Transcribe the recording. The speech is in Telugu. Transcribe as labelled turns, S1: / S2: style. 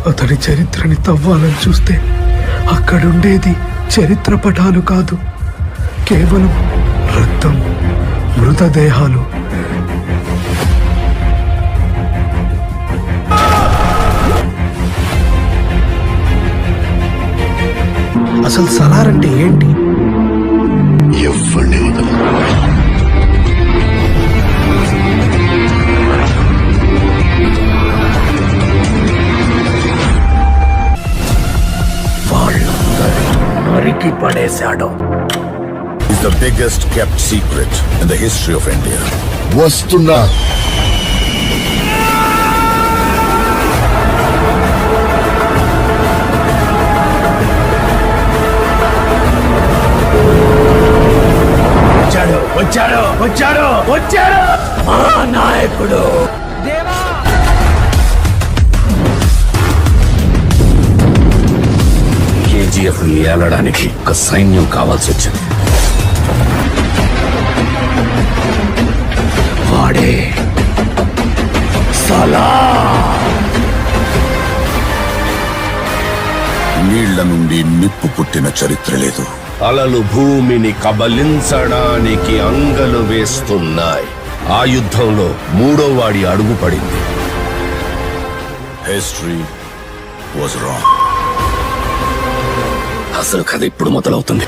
S1: అతడి చరిత్రని తవ్వాలని చూస్తే అక్కడుండేది చరిత్ర పటాలు కాదు, కేవలం రక్తం, మృతదేహాలు. అసలు సలార్ అంటే ఏంటి?
S2: ఎవరిని వదలు.
S1: నరికి పడేశాడు.
S2: Is the biggest kept secret in the history of India. వస్తున్నా.
S1: వచ్చాడు వచ్చాడు వచ్చాడు వచ్చాడు మా నాయకుడు.
S3: కేజీఎఫ్ ఏలడానికి ఒక సైన్యం కావాల్సి వచ్చింది. వాడే సలార్.
S2: నీళ్ల నుండి నిప్పు పుట్టిన చరిత్ర లేదు.
S3: అలలు భూమిని కబలించడానికి అంగలు వేస్తున్నాయి. ఆ యుద్ధంలో మూడో వాడి అడుగు పడింది.
S2: History was wrong.
S3: అసలు కథ ఇప్పుడు మొదలవుతుంది.